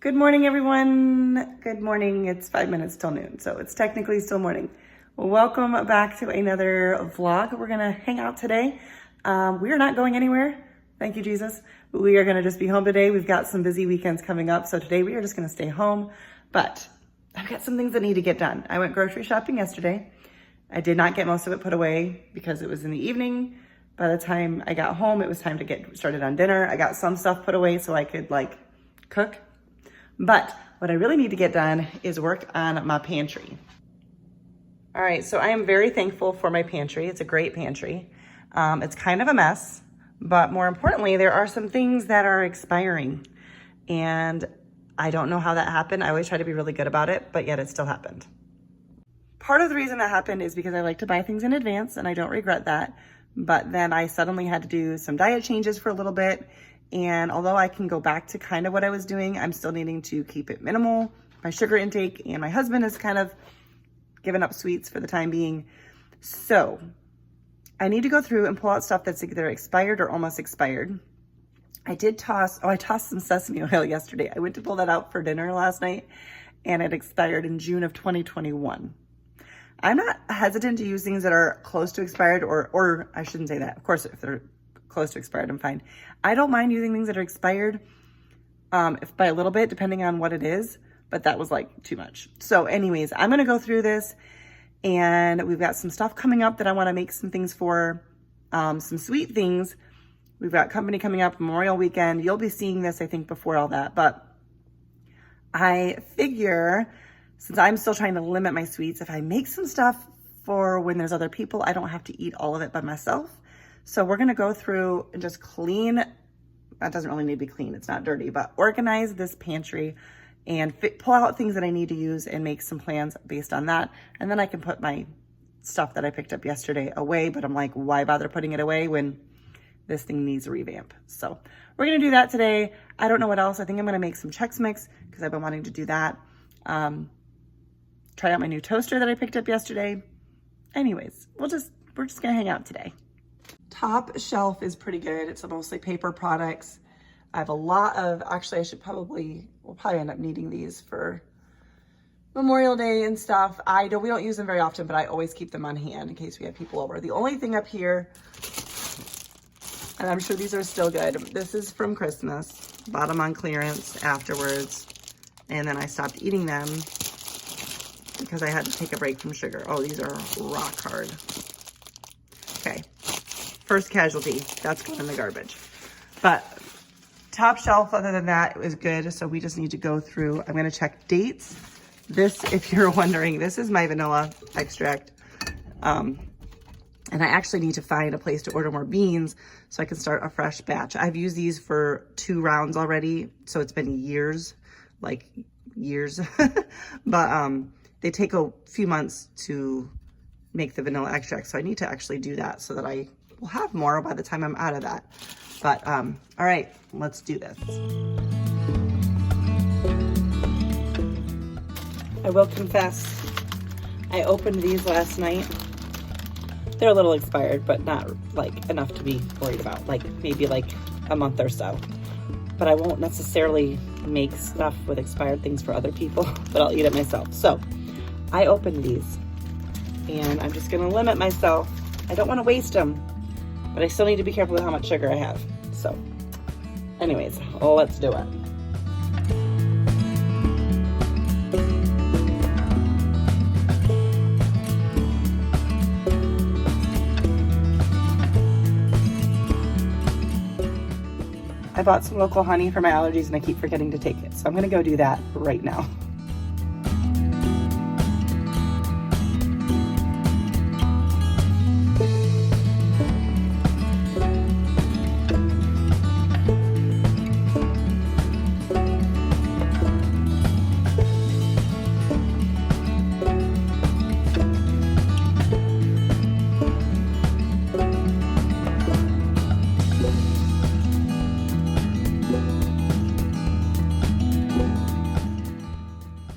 Good morning, everyone. Good morning. It's 5 minutes till noon, so it's technically still morning. Welcome back to another vlog. We're gonna hang out today. We are not going anywhere. Thank you, Jesus. We are gonna just be home today. We've got some busy weekends coming up, so today we are just gonna stay home. But I've got some things that need to get done. I went grocery shopping yesterday. I did not get most of it put away because it was in the evening. By the time I got home, it was time to get started on dinner. I got some stuff put away so I could cook. But what I really need to get done is work on my pantry. All right, so I am very thankful for my pantry. It's a great pantry. It's kind of a mess, but more importantly, there are some things that are expiring. And I don't know how that happened. I always try to be really good about it, but yet it still happened. Part of the reason that happened is because I like to buy things in advance, and I don't regret that. But then I suddenly had to do some diet changes for a little bit. And although I can go back to kind of what I was doing, I'm still needing to keep it minimal, my sugar intake, and my husband has kind of given up sweets for the time being. So I need to go through and pull out stuff that's either expired or almost expired. I tossed some sesame oil yesterday. I went to pull that out for dinner last night and it expired in June of 2021. I'm not hesitant to use things that are close to expired or I shouldn't say that. Of course, if they're close to expired, I'm fine. I don't mind using things that are expired if by a little bit, depending on what it is, but that was like too much. So anyways, I'm gonna go through this and we've got some stuff coming up that I wanna make some things for, some sweet things. We've got company coming up, Memorial Weekend. You'll be seeing this, I think, before all that, but I figure since I'm still trying to limit my sweets, if I make some stuff for when there's other people, I don't have to eat all of it by myself. So we're gonna go through and just clean, that doesn't really need to be clean, it's not dirty, but organize this pantry and pull out things that I need to use and make some plans based on that. And then I can put my stuff that I picked up yesterday away, but I'm like, why bother putting it away when this thing needs a revamp? So we're gonna do that today. I don't know what else. I think I'm gonna make some Chex Mix because I've been wanting to do that. Try out my new toaster that I picked up yesterday. We're just gonna hang out today. Top shelf is pretty good. It's mostly paper products. I have a lot of, actually we'll probably end up needing these for Memorial Day and stuff. We don't use them very often, but I always keep them on hand in case we have people over. The only thing up here, and I'm sure these are still good, this is from Christmas, bought them on clearance afterwards, and then I stopped eating them because I had to take a break from sugar. Oh, these are rock hard. Okay. First casualty, that's going in the garbage. But top shelf, other than that, it was good. So we just need to go through. I'm going to check dates. This, if you're wondering, this is my vanilla extract. And I actually need to find a place to order more beans so I can start a fresh batch. I've used these for 2 rounds already. So it's been years, like years. But they take a few months to make the vanilla extract. So I need to actually do that so that I will have more by the time I'm out of that. But all right, let's do this. I will confess, I opened these last night. They're a little expired, but not like enough to be worried about, like maybe like a month or so. But I won't necessarily make stuff with expired things for other people, but I'll eat it myself. So I opened these and I'm just gonna limit myself. I don't wanna waste them, but I still need to be careful with how much sugar I have. So anyways, let's do it. I bought some local honey for my allergies and I keep forgetting to take it. So I'm gonna go do that right now.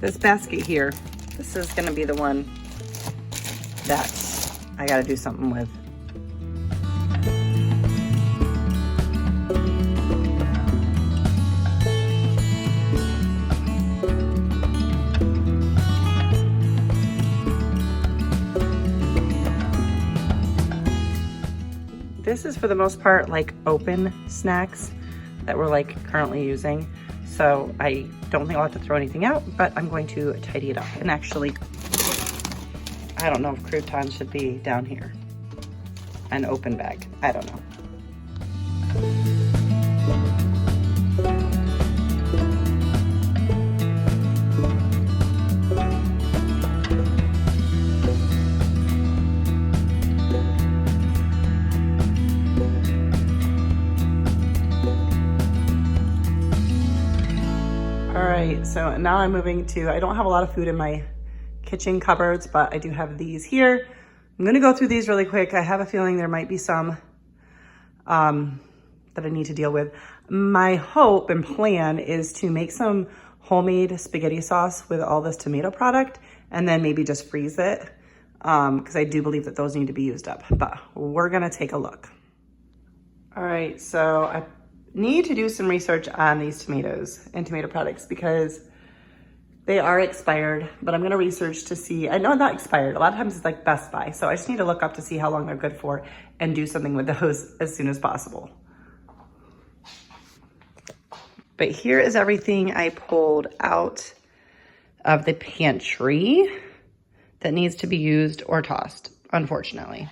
This basket here, this is gonna be the one that I gotta do something with. This is for the most part like open snacks that we're like currently using. So I don't think I'll have to throw anything out, but I'm going to tidy it up. And actually, I don't know if croutons should be down here. An open bag, I don't know. All right, so now I'm moving to, I don't have a lot of food in my kitchen cupboards, but I do have these here. I'm gonna go through these really quick. I have a feeling there might be some that I need to deal with. My hope and plan is to make some homemade spaghetti sauce with all this tomato product and then maybe just freeze it because I do believe that those need to be used up, but we're gonna take a look. All right, so I need to do some research on these tomatoes and tomato products because they are expired, but I'm gonna research to see, I know not expired, a lot of times it's like Best Buy, so I just need to look up to see how long they're good for and do something with those as soon as possible. But here is everything I pulled out of the pantry that needs to be used or tossed, unfortunately.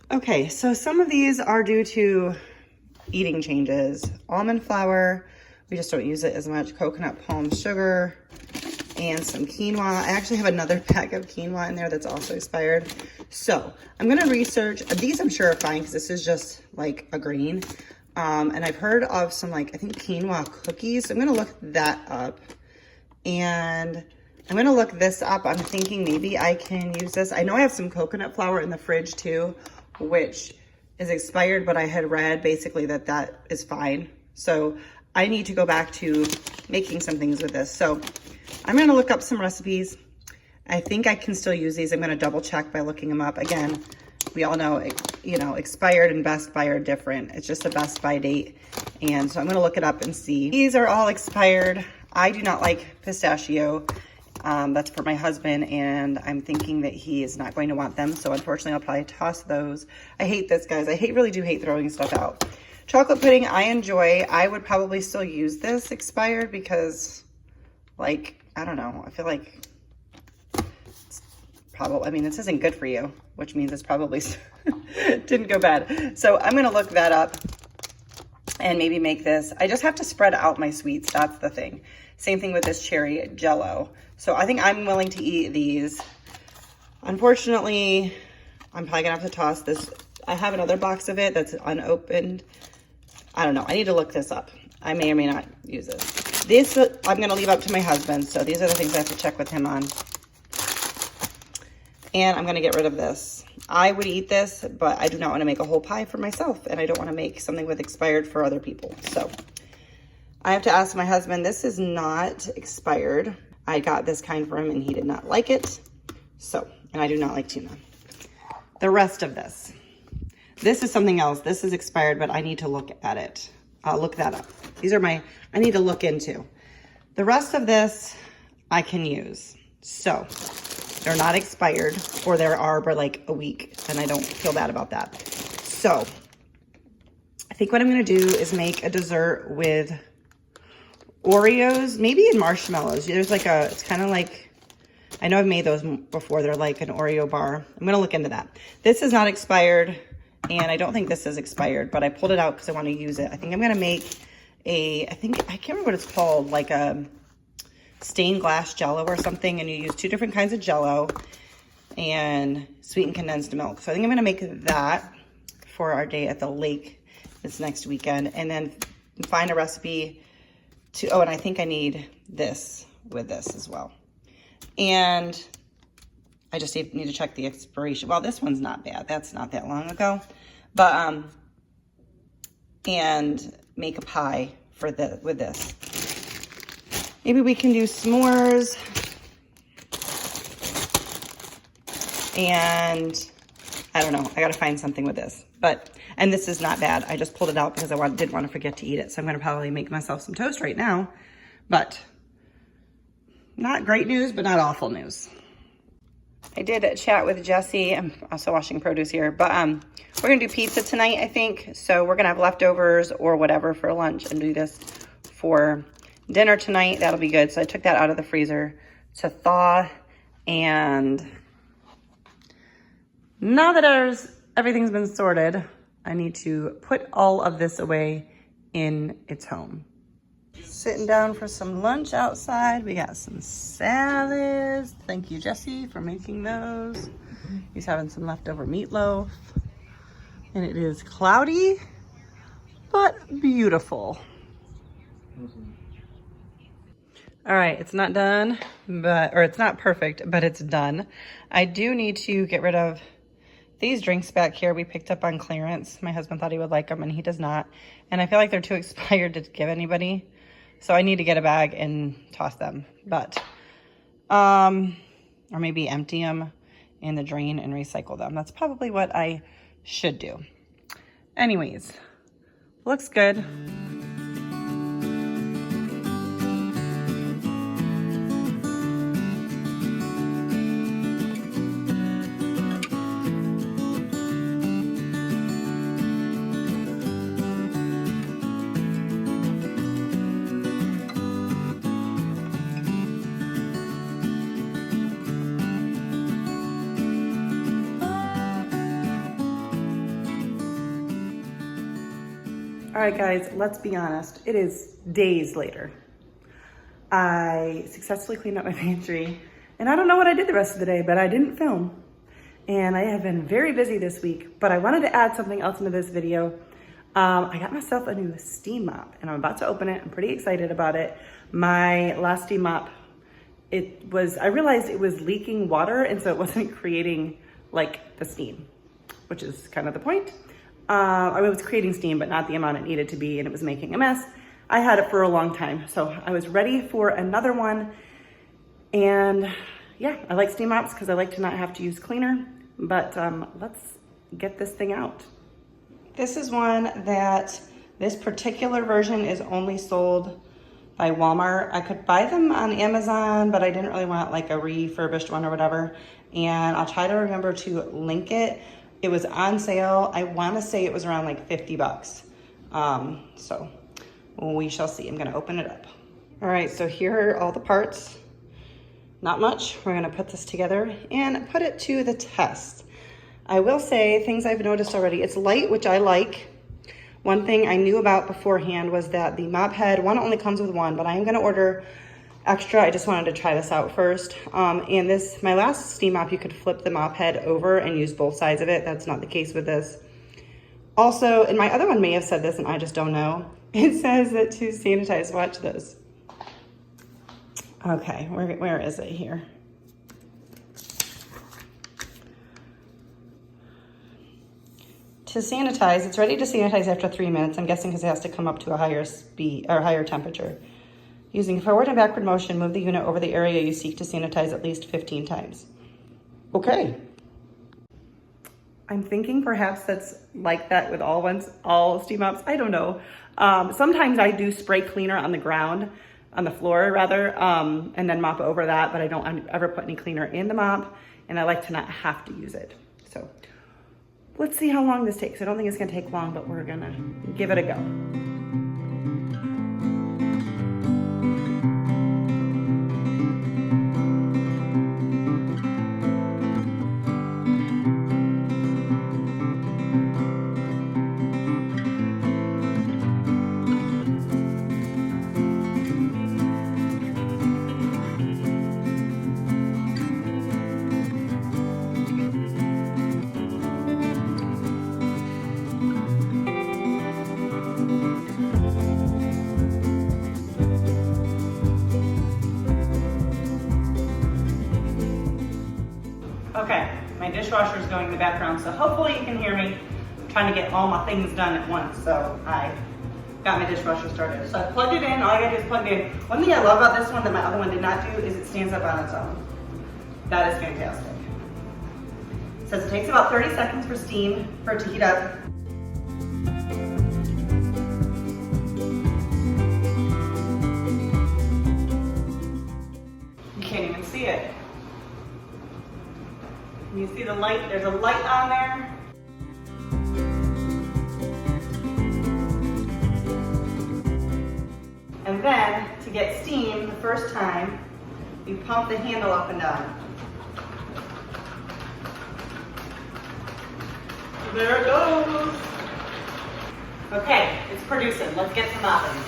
Okay, so some of these are due to eating changes. Almond flour, we just don't use it as much. Coconut palm sugar, and some quinoa. I actually have another pack of quinoa in there that's also expired. So I'm gonna research, these I'm sure are fine because this is just like a green. And I've heard of some like, I think quinoa cookies. So I'm gonna look that up. And I'm gonna look this up. I'm thinking maybe I can use this. I know I have some coconut flour in the fridge too, which is expired, but I had read basically that that is fine. So I need to go back to making some things with this. So I'm gonna look up some recipes. I think I can still use these. I'm gonna double check by looking them up. Again, we all know, you know, expired and Best Buy are different. It's just a Best Buy date. And so I'm gonna look it up and see. These are all expired. I do not like pistachio. That's for my husband, and I'm thinking that he is not going to want them. So unfortunately, I'll probably toss those. I hate this, guys. I really do hate throwing stuff out. Chocolate pudding, I enjoy. I would probably still use this expired because, like, I don't know. I feel like it's probably, I mean, this isn't good for you, which means it's probably didn't go bad. So I'm going to look that up and maybe make this. I just have to spread out my sweets. That's the thing. Same thing with this cherry Jell-O. So I think I'm willing to eat these. Unfortunately, I'm probably gonna have to toss this. I have another box of it that's unopened. I don't know, I need to look this up. I may or may not use this. This I'm gonna leave up to my husband. So these are the things I have to check with him on. And I'm gonna get rid of this. I would eat this, but I do not wanna make a whole pie for myself, and I don't wanna make something with expired for other people. So I have to ask my husband, this is not expired. I got this kind from him and he did not like it. So, and I do not like tuna. The rest of this is something else. This is expired, but I need to look at it. I'll look that up. These are I need to look into. The rest of this I can use. So they're not expired, or there are for like a week, and I don't feel bad about that. So I think what I'm gonna do is make a dessert with Oreos, maybe in marshmallows. There's like it's kind of like, I know I've made those before. They're like an Oreo bar. I'm going to look into that. This is not expired, and I don't think this is expired, but I pulled it out because I want to use it. I think I'm going to make I can't remember what it's called, like a stained glass Jell-O or something, and you use 2 different kinds of Jell-O and sweetened condensed milk. So I think I'm going to make that for our day at the lake this next weekend, and then find a recipe oh, and I think I need this with this as well. And I just need to check the expiration. Well, this one's not bad. That's not that long ago. But, and make a pie with this. Maybe we can do s'mores. And I don't know. I got to find something with this. And this is not bad. I just pulled it out because I didn't want to forget to eat it. So I'm going to probably make myself some toast right now. But not great news, but not awful news. I did chat with Jesse. I'm also washing produce here, but we're gonna do pizza tonight, I think. So we're gonna have leftovers or whatever for lunch and do this for dinner tonight. That'll be good. So I took that out of the freezer to thaw, and now that everything's been sorted, I need to put all of this away in its home. Sitting down for some lunch outside. We got some salads. Thank you, Jesse, for making those. He's having some leftover meatloaf. And it is cloudy, but beautiful. All right, it's not done, or it's not perfect, but it's done. I do need to get rid of these drinks back here we picked up on clearance. My husband thought he would like them, and he does not. And I feel like they're too expired to give anybody. So I need to get a bag and toss them. But, or maybe empty them in the drain and recycle them. That's probably what I should do. Anyways, looks good. All right, guys, let's be honest. It is days later. I successfully cleaned up my pantry, and I don't know what I did the rest of the day, but I didn't film. And I have been very busy this week, but I wanted to add something else into this video. I got myself a new steam mop, and I'm about to open it. I'm pretty excited about it. My last steam mop, I realized it was leaking water, and so it wasn't creating like the steam, which is kind of the point. I mean, it was creating steam, but not the amount it needed to be, and it was making a mess. I had it for a long time, so I was ready for another one. And yeah, I like steam mops because I like to not have to use cleaner, but let's get this thing out. This is one that this particular version is only sold by Walmart. I could buy them on Amazon, but I didn't really want like a refurbished one or whatever. And I'll try to remember to link it. It was on sale. I want to say it was around like 50 bucks. So we shall see. I'm going to open it up. All right, so here are all the parts. Not much. We're going to put this together and put it to the test. I will say things I've noticed already. It's light, which I like. One thing I knew about beforehand was that the mop head, one only comes with one, but I am going to order extra. I just wanted to try this out first. And my last steam mop, you could flip the mop head over and use both sides of it. That's not the case with this. Also, and my other one may have said this and I just don't know. It says that to sanitize, watch this. Okay, where is it here? To sanitize, it's ready to sanitize after 3 minutes. I'm guessing because it has to come up to a higher speed or higher temperature. Using forward and backward motion, move the unit over the area you seek to sanitize at least 15 times. Okay. I'm thinking perhaps that's like that with all steam mops. I don't know. Sometimes I do spray cleaner on the ground, on the floor rather, and then mop over that, but I don't ever put any cleaner in the mop, and I like to not have to use it. So let's see how long this takes. I don't think it's gonna take long, but we're gonna give it a go. Okay, my dishwasher is going in the background, so hopefully you can hear me. I'm trying to get all my things done at once, so I got my dishwasher started. So I plugged it in, all I gotta do is plug it in. One thing I love about this one that my other one did not do is it stands up on its own. That is fantastic. It says it takes about 30 seconds for it to heat up. You can't even see it. You see the light? There's a light on there. And then, to get steam the first time, you pump the handle up and down. There it goes. Okay, it's producing. Let's get some mopping.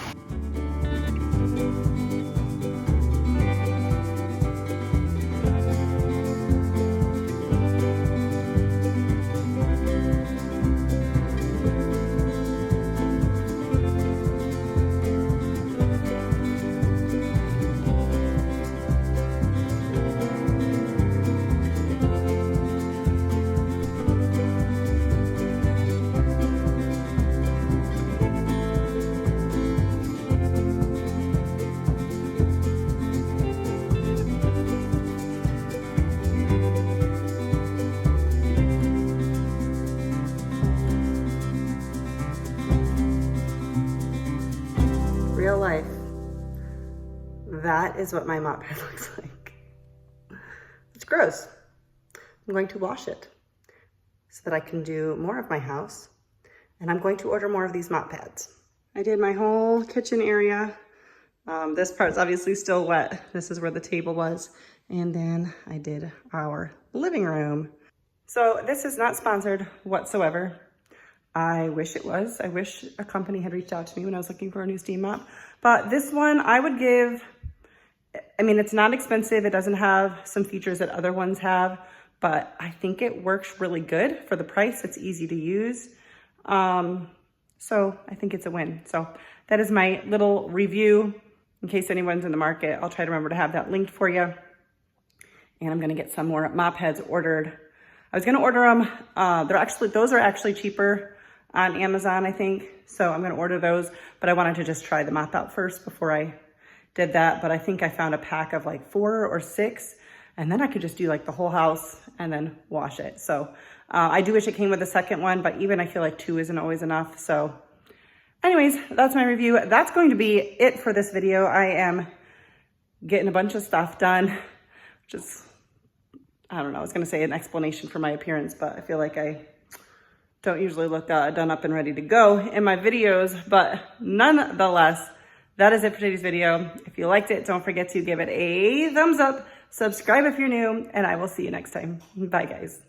Real life. That is what my mop pad looks like. It's gross. I'm going to wash it so that I can do more of my house. And I'm going to order more of these mop pads. I did my whole kitchen area. This part's obviously still wet. This is where the table was. And then I did our living room. So this is not sponsored whatsoever. I wish it was. I wish a company had reached out to me when I was looking for a new steam mop. But this one I would give, I mean, it's not expensive. It doesn't have some features that other ones have, but I think it works really good for the price. It's easy to use. So I think it's a win. So that is my little review in case anyone's in the market. I'll try to remember to have that linked for you. And I'm gonna get some more mop heads ordered. I was gonna order them. Those are actually cheaper on Amazon, I think. So I'm gonna order those, but I wanted to just try the mop out first before I did that. But I think I found a pack of like 4 or 6, and then I could just do like the whole house and then wash it. So I do wish it came with a second one, but even I feel like 2 isn't always enough. So anyways, that's my review. That's going to be it for this video. I am getting a bunch of stuff done, which is, I don't know, I was gonna say an explanation for my appearance, but I feel like I don't usually look done up and ready to go in my videos, but nonetheless, that is it for today's video. If you liked it, don't forget to give it a thumbs up, subscribe if you're new, and I will see you next time. Bye, guys.